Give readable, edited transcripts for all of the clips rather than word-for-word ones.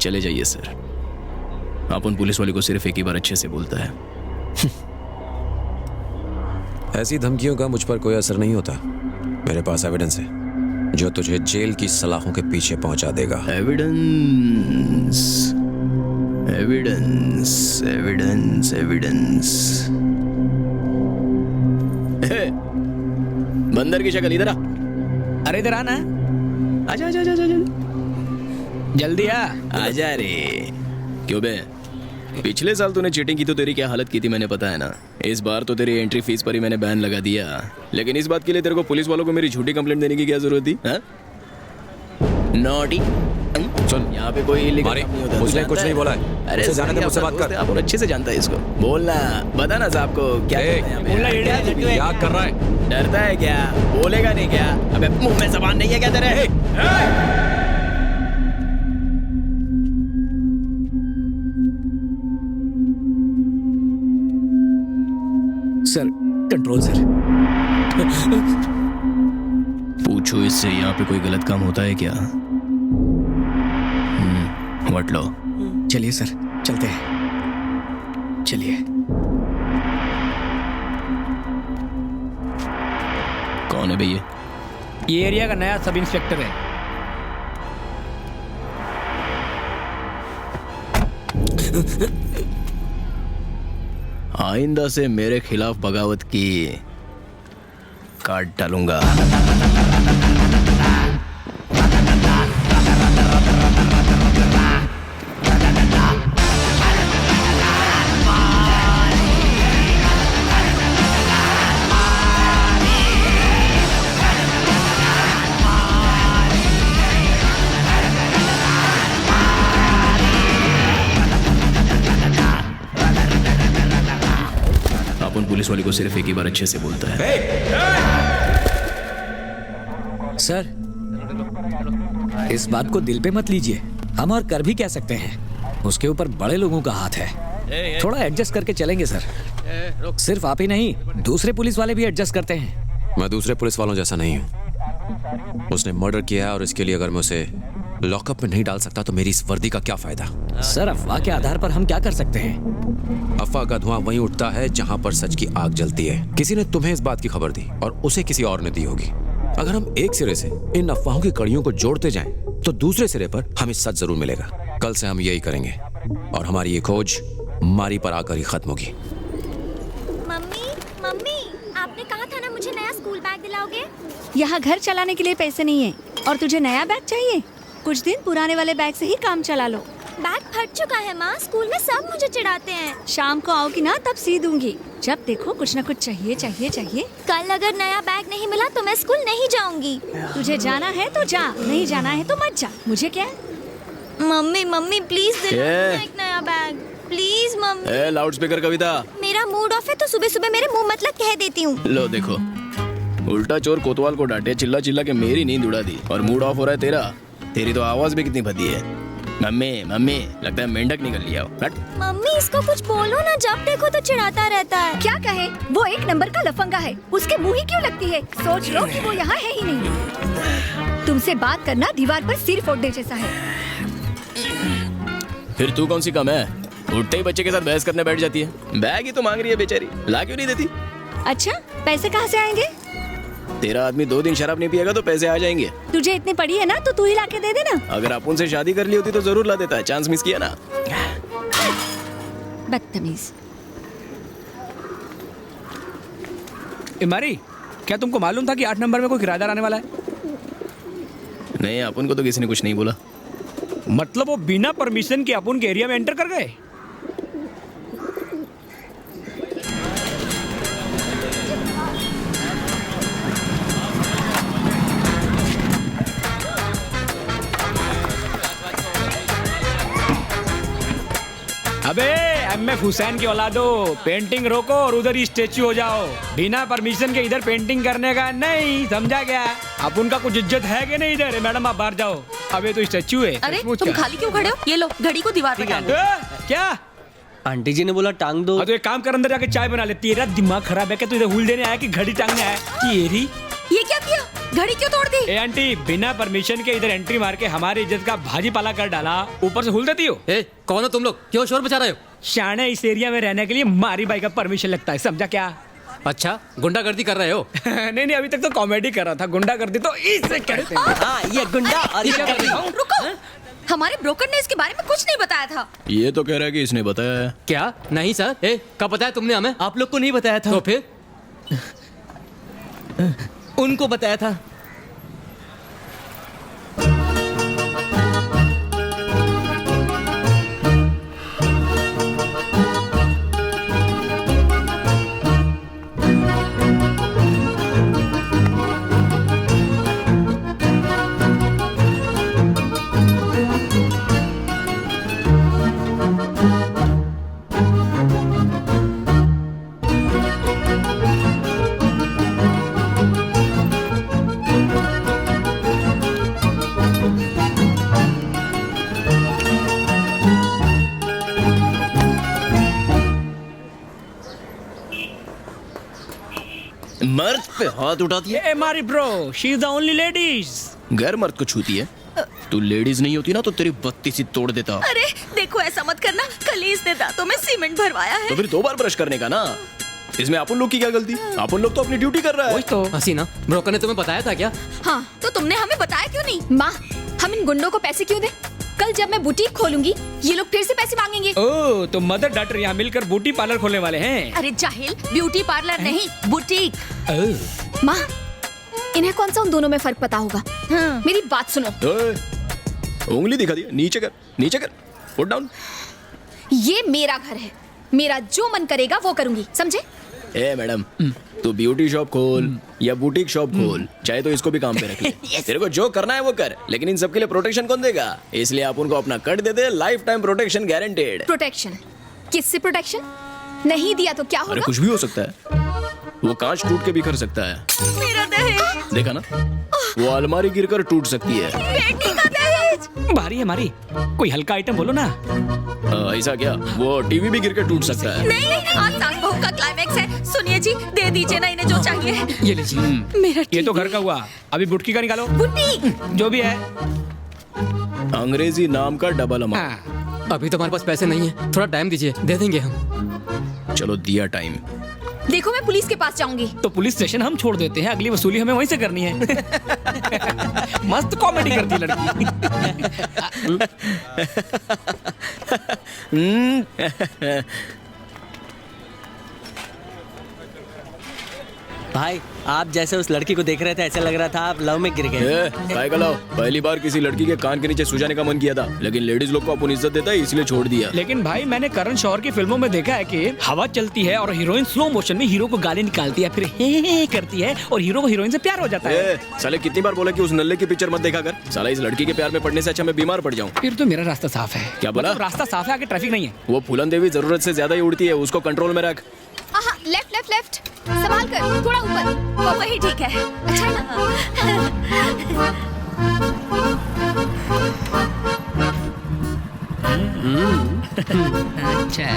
चले जाइए सर। अपन पुलिस वाले को सिर्फ एक ही बार अच्छे से बोलता है। ऐसी धमकियों का मुझ पर कोई असर नहीं होता। मेरे पास एविडेंस है जो तुझे जेल की सलाखों के पीछे पहुंचा देगा। Evidence, evidence, evidence, evidence. बंदर की शक्ल, इधर आ। अरे इधर आना। आजा आजा आजा आजा। जल्दी आ। आजा रे। क्यों बे, पिछले साल तूने चीटिंग की तो तेरी क्या हालत की थी मैंने पता है ना। इस बार तो तेरी एंट्री फीस पर ही मैंने बैन लगा दिया, लेकिन इस बात के लिए तेरे को पुलिस वालों को मेरी झूठी कंप्लेंट देने की क्या जरूरत थी? नॉटी। सुन, यहाँ पे कोई illegal मारी, काम नहीं होता, तू उसने जानता कुछ है? नहीं बोला है। अरे उसे जाने दे, मुझसे बात कर। अपन अच्छे से जानता है इसको। बोलना, बता ना साहब को क्या ए, करना है यहाँ पे? क्या कर रहा है? डरता है क्या? बोलेगा नहीं क्या? अबे मुंह में जबान नहीं है क्या तेरे? Sir, control sir. पूछो इससे यहाँ पे कोई गलत काम होता है क्या? वट लो। चलिए सर, चलते हैं। चलिए। कौन है भैया? ये एरिया का नया सब इंस्पेक्टर है। आइंदा से मेरे खिलाफ बगावत की काट डालूंगा। अपन पुलिस वाले को सिर्फ एक ही बार अच्छे से बोलता है। सर, इस बात को दिल पे मत लीजिए। हम और कर भी कह सकते हैं, उसके ऊपर बड़े लोगों का हाथ है। थोड़ा एडजस्ट करके चलेंगे सर। सिर्फ आप ही नहीं, दूसरे पुलिस वाले भी एडजस्ट करते हैं। मैं दूसरे पुलिस वालों जैसा नहीं हूँ। उसने मर्डर किया है और इसके लिए अगर मैं उसे लॉकअप में नहीं डाल सकता तो मेरी इस वर्दी का क्या फायदा? सर, अफवाह के आधार पर हम क्या कर सकते हैं? अफवाह का धुआं वहीं उठता है जहां पर सच की आग जलती है। किसी ने तुम्हें इस बात की खबर दी और उसे किसी और ने दी होगी। अगर हम एक सिरे से इन अफवाहों की कड़ियों को जोड़ते जाएं, तो दूसरे सिरे पर हमें सच जरूर मिलेगा। कल से हम यही करेंगे और हमारी ये खोज मारी पर आकर ही खत्म होगी। मम्मी, मम्मी, आपने कहा था ना मुझे नया स्कूल बैग दिलाओगे? यहाँ घर चलाने के लिए पैसे नहीं है और तुझे नया बैग चाहिए? कुछ दिन पुराने वाले बैग से ही काम चला लो। बैग फट चुका है माँ, स्कूल में सब मुझे चिढ़ाते हैं। शाम को आओगी ना तब सी दूंगी। जब देखो कुछ न कुछ चाहिए चाहिए चाहिए। कल अगर नया बैग नहीं मिला तो मैं स्कूल नहीं जाऊंगी। तुझे जाना है तो जा, नहीं जाना है तो मत जा। मुझे क्या है? मम्मी, मम्मी प्लीज दिलाओ क्या? मुझे एक नया bag please mummy. Loud speaker Kavita. मेरा मूड ऑफ है तो सुबह सुबह मेरे मुंह मतलब कह देती हूँ। लो देखो, उल्टा चोर कोतवाल को डांटे, चिल्ला चिल्ला के मेरी नींद उड़ा दी और मूड ऑफ हो रहा है तेरा। तेरी तो आवाज भी कितनी भद्दी है। मम्मी मम्मी, लगता है मेंढक निकल लिया हो। हट। मम्मी इसको कुछ बोलो ना, जब देखो तो चिढ़ाता रहता है। क्या कहे? वो एक नंबर का लफंगा है। उसके मुंह ही क्यों लगती है? सोच लो कि वो यहाँ है ही नहीं। तुमसे बात करना दीवार पर सिर फोड़ने जैसा है। फिर तू कौन सी कम है? उठते ही बच्चे के साथ बहस करने बैठ जाती है। बैग ही तो मांग रही है बेचारी, ला क्यों नहीं देती? अच्छा, पैसे कहाँ से आएंगे? तेरा आदमी 2 दिन शराब नहीं पिएगा तो पैसे आ जाएंगे। तुझे इतनी पड़ी है ना तो तू ही लाके दे देना। अगर अपुन से शादी कर ली होती तो जरूर ला देता है, चांस मिस किया ना। बदतमीज। इमारी, क्या तुमको मालूम था कि 8 नंबर में कोई किराएदार आने वाला है? नहीं, अपुन को तो किसी ने कुछ नहीं बोला। मतलब वो बिना परमिशन के अपन के एरिया में एंटर कर गए? अबे एमएफ हुसैन की औलादो, पेंटिंग रोको और उधर ही स्टेच्यू हो जाओ। बिना परमिशन के इधर पेंटिंग करने का नहीं, समझा क्या? अपन का कुछ इज्जत है कि नहीं इधर? मैडम आप बाहर जाओ। अबे तो स्टेच्यू है। अरे तुम खाली क्यों खड़े हो? ये लो घड़ी को दीवार पे टांगो। क्या? आंटी जी ने बोला टांग दो। तो एक काम कर, अंदर जाके चाय बना ले। तेरा दिमाग खराब है क्या? तू इधर हुल देने आया कि घड़ी टांगने आया? तेरी ये क्या किया? घड़ी क्यों तोड़ दी? ए आंटी, बिना परमिशन के इधर एंट्री मार के हमारी इज्जत का भाजी पाला कर डाला, ऊपर से हुल देती हो। कौन हो तुम लोग? क्यों शोर मचा रहे हो? शाने इस एरिया में रहने के लिए मारी बाई का परमिशन लगता है, समझा क्या? अच्छा, गुंडागर्दी कर रहे हो? नहीं अभी तक तो कॉमेडी कर रहा था, गुंडागर्दी तो इससे कहते हैं। हाँ, ये गुंडा और ये रुको, हमारे ब्रोकर ने इसके बारे में कुछ नहीं बताया था। ये तो कह रहा है कि इसने बताया है। क्या? नहीं सर। कब बताया तुमने हमें? आप लोग को नहीं बताया था। तो फिर उनको बताया था। मर्द पे हाथ उठाती है। ये मारी bro, she is the only ladies. गैर मर्द को छूती है। तू लेडीज नहीं होती ना तो तेरी बत्ती सी तोड़ देता। अरे देखो, ऐसा मत करना, कल ही इसने दांतों में सीमेंट भरवाया है। तो फिर 2 बार ब्रश करने का ना। इसमें अपन लोग की क्या गलती? अपन लोग तो अपनी ड्यूटी कर रहा है। तो हसीना, ब्रोकर ने तुम्हें बताया था क्या? हाँ, तो तुमने हमें बताया क्यों नहीं? माँ, हम इन गुंडों को पैसे क्यों दें? कल जब मैं बुटीक खोलूंगी ये लोग फिर से पैसे मांगेंगे। ओ, तो मदर डॉटर यहाँ मिलकर ब्यूटी पार्लर खोलने वाले हैं। अरे जाहिल, ब्यूटी पार्लर नहीं, बुटीक। माँ, इन्हें कौन सा उन दोनों में फर्क पता होगा? हाँ। मेरी बात सुनो। ओए, उंगली दिखा दिया। नीचे कर, नीचे कर, पुट डाउन। ये मेरा घर है, मेरा जो मन करेगा वो करूंगी, समझे? ए मैडम, तू ब्यूटी शॉप खोल या बुटीक शॉप खोल, चाहे तो इसको भी काम पे रख ले। तेरे को जो करना है वो कर, लेकिन इन सब के लिए प्रोटेक्शन कौन देगा? इसलिए आप उनको अपना कट दे दे, lifetime protection guaranteed. Protection? किससे प्रोटेक्शन? नहीं दिया तो क्या अरे होगा? कुछ भी हो सकता है, वो कांच टूट के बिखर सकता है। मेरा दहेज। देखा ना, वो अलमारी गिरकर टूट सकती है। बेटी का दहेज। भारी है मारी, कोई हल्का आइटम बोलो ना। ऐसा क्या? वो टीवी भी गिरकर टूट सकता है। नहीं, आज सास बहू का क्लाइमेक्स है। सुनिए जी, दे दीजिए ना इन्हें जो चाहिए। ये लीजिए। मेरा ये तो घर का हुआ, अभी बुटकी का निकालो। बुटीक। जो भी है। अंग्रेजी नाम का डबल अमाउंट। हाँ। अभी तो हमारे पास पैसे नहीं है, थोड़ा टाइम दीजिए, दे देंगे हम। चलो दिया टाइम। देखो मैं पुलिस के पास जाऊंगी। तो पुलिस स्टेशन हम छोड़ देते हैं, अगली वसूली हमें वहीं से करनी है। मस्त कॉमेडी करती लड़की। भाई, आप जैसे उस लड़की को देख रहे थे ऐसा लग रहा था आप लव में गिर गए। काय का लाओ? पहली बार किसी लड़की के कान के नीचे सुजाने का मन किया था, लेकिन लेडीज लोग को अपन इज्जत देता है इसलिए छोड़ दिया। लेकिन भाई, मैंने करण जौहर की फिल्मों में देखा है कि हवा चलती है और हीरोइन स्लो मोशन में हीरो को गाली निकालती है, फिर हे करती है और हीरो को हीरोइन से प्यार हो जाता है। साले कितनी बार बोला कि उस नल्ले की पिक्चर मत देखा कर। साला इस लड़की के प्यार में पड़ने से अच्छा मैं बीमार पड़ जाऊं। फिर तो मेरा रास्ता साफ है। क्या बोला? मतलब रास्ता साफ है, आगे ट्रैफिक नहीं है। वो फूलन देवी जरूरत से ज्यादा ही उड़ती है, उसको कंट्रोल में रख। लेफ्ट लेफ्ट लेफ्ट, संभाल कर, थोड़ा ऊपर। वो वही ठीक है। अच्छा है ना? अच्छा।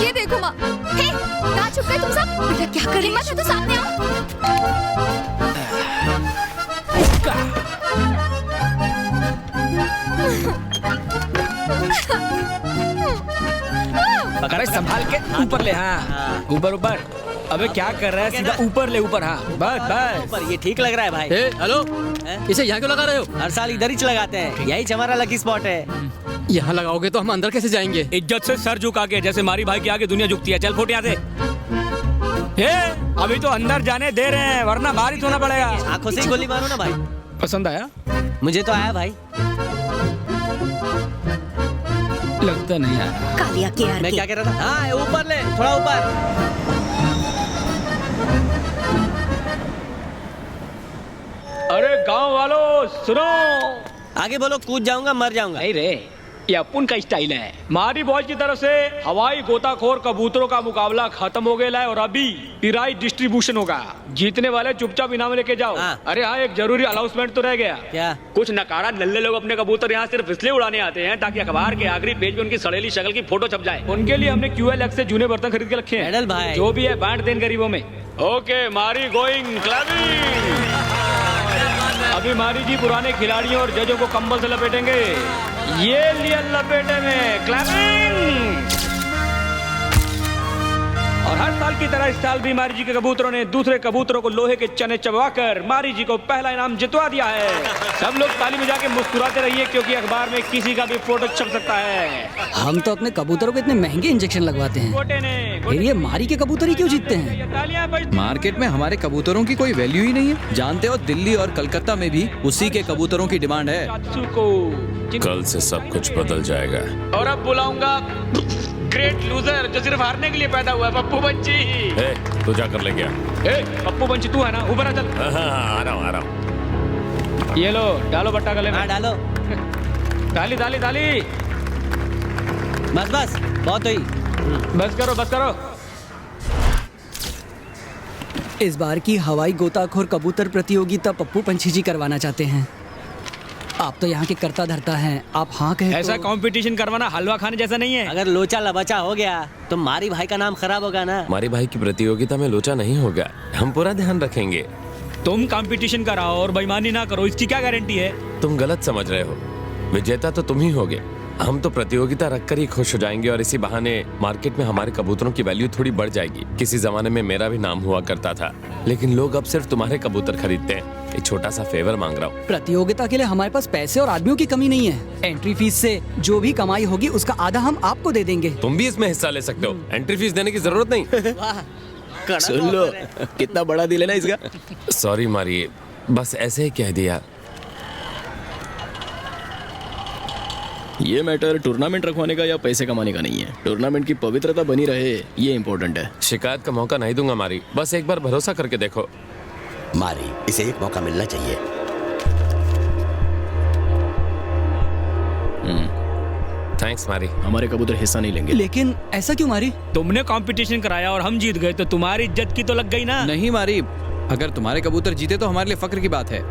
ये देखो माँ। हे, कहाँ छुप गए तुम सब? बेटा क्या कर? हिम्मत है तो सामने आओ। अरे संभाल के ऊपर ले। हाँ, ऊपर ऊपर। अबे क्या कर रहा है? सीधा ऊपर ले, ऊपर। हाँ, बस बस। पर ये ठीक लग रहा है भाई। हेलो, इसे यहाँ क्यों लगा रहे हो? हर साल इधर ही लगाते हैं, यही हमारा लकी स्पॉट है। यहाँ लगाओगे तो हम अंदर कैसे जाएंगे? इज्जत से सर झुका के, जैसे मारी भाई के आगे दुनिया झुकती है। चल फुट यहाँ से। अभी तो अंदर जाने दे रहे हैं, वरना बाहर ही सोना पड़ेगा। आंखों से ही गोली मारो ना भाई। पसंद आया? मुझे तो आया भाई। लगता नहीं आया। कालिया के यार मैं क्या कह रहा था? हाँ, ऊपर ले, थोड़ा ऊपर। अरे गांव वालों सुनो। आगे बोलो, कूद जाऊंगा मर जाऊंगा। नहीं रे, ये अपुन का स्टाइल है। मारी बॉयज की तरफ से हवाई गोताखोर कबूतरों का मुकाबला खत्म हो गया है और अभी पिराई डिस्ट्रीब्यूशन होगा। जीतने वाले चुपचाप इनाम लेके जाओ। अरे हाँ, एक जरूरी अनाउंसमेंट तो रह गया। क्या? कुछ नकारा नल्ले लोग अपने कबूतर यहाँ सिर्फ इसलिए उड़ाने आते हैं ताकि अखबार के आखिरी पेज पे उनकी सड़ेली शक्ल की फोटो छप जाए। उनके लिए हमने QLX से जूने बर्तन खरीद के रखे हैं। मेडल भाई। जो भी है बांट दें गरीबों में। ओके, मारी गोइंग क्लबिंग। अभी मारी जी पुराने खिलाड़ियों और जजों को कंबल से लपेटेंगे। ये लिया लपेटे में क्लबिंग। और हर साल की तरह इस साल भी मारी जी के कबूतरों ने दूसरे कबूतरों को लोहे के चने चबवाकर मारी जी को पहला इनाम जितवा दिया है। सब लोग ताली बजा के मुस्कुराते रहिए क्योंकि अखबार में किसी का भी फोटो छप सकता है। हम तो अपने कबूतरों को इतने महंगे इंजेक्शन लगवाते हैं, गोटे ने फिर ये मारी के कबूतर ही क्यों जीतते हैं? तालियां बज। मार्केट में हमारे कबूतरों की कोई वैल्यू ही नहीं है। जानते हो, दिल्ली और कलकत्ता में भी उसी के कबूतरों की डिमांड है। कल से सब कुछ बदल जाएगा। और अब बुलाऊंगा ग्रेट लूजर जो सिर्फ हारने के लिए पैदा हुआ है, पप्पू बंची। तू जा कर ले गया। पप्पू बंची तू है ना? ऊपर आ चल। आ रहा हूँ। ये लो, डालो बट्टा गले में। हाँ डालो। ताली ताली ताली। बस बस, बहुत हुई। बस करो बस करो। इस बार की हवाई गोताखोर कबूतर प्रतियोगिता पप्पू पंछी जी करवाना चाहते हैं। आप तो यहाँ के करता धरता हैं, आप हाँ कहे ऐसा तो... कंपटीशन करवाना हलवा खाने जैसा नहीं है। अगर लोचा लबचा हो गया तो मारी भाई का नाम खराब होगा ना। मारी भाई की प्रतियोगिता में लोचा नहीं होगा, हम पूरा ध्यान रखेंगे। तुम कंपटीशन कराओ और बेईमानी ना करो, इसकी क्या गारंटी है? तुम गलत समझ रहे हो, विजेता तो तुम ही होगे। हम तो प्रतियोगिता रखकर ही खुश हो जाएंगे और इसी बहाने मार्केट में हमारे कबूतरों की वैल्यू थोड़ी बढ़ जाएगी। किसी जमाने में मेरा भी नाम हुआ करता था, लेकिन लोग अब सिर्फ तुम्हारे कबूतर खरीदते हैं। एक छोटा सा फेवर मांग रहा हूँ। प्रतियोगिता के लिए हमारे पास पैसे और आदमियों की कमी नहीं है। एंट्री फीस से जो भी कमाई होगी उसका आधा हम आपको दे देंगे। तुम भी इसमें हिस्सा ले सकते हो, एंट्री फीस देने की जरूरत नहीं। सुन लो, कितना बड़ा दिल है ना इसका। सॉरी मारी, बस ऐसे ही कह दिया। ये मैटर टूर्नामेंट रखवाने का या पैसे कमाने का नहीं है। टूर्नामेंट की पवित्रता बनी रहे, ये इम्पोर्टेंट है। शिकायत का मौका नहीं दूंगा मारी, बस एक बार भरोसा करके देखो। मारी, इसे एक मौका मिलना चाहिए। थैंक्स मारी। हमारे कबूतर हिस्सा नहीं लेंगे। लेकिन ऐसा क्यों मारी? तुमने कंपटीशन कराया और हम जीत गए तो तुम्हारी इज्जत की तो लग गई ना। नहीं मारी, अगर तुम्हारे कबूतर जीते तो हमारे लिए फक्र की बात है।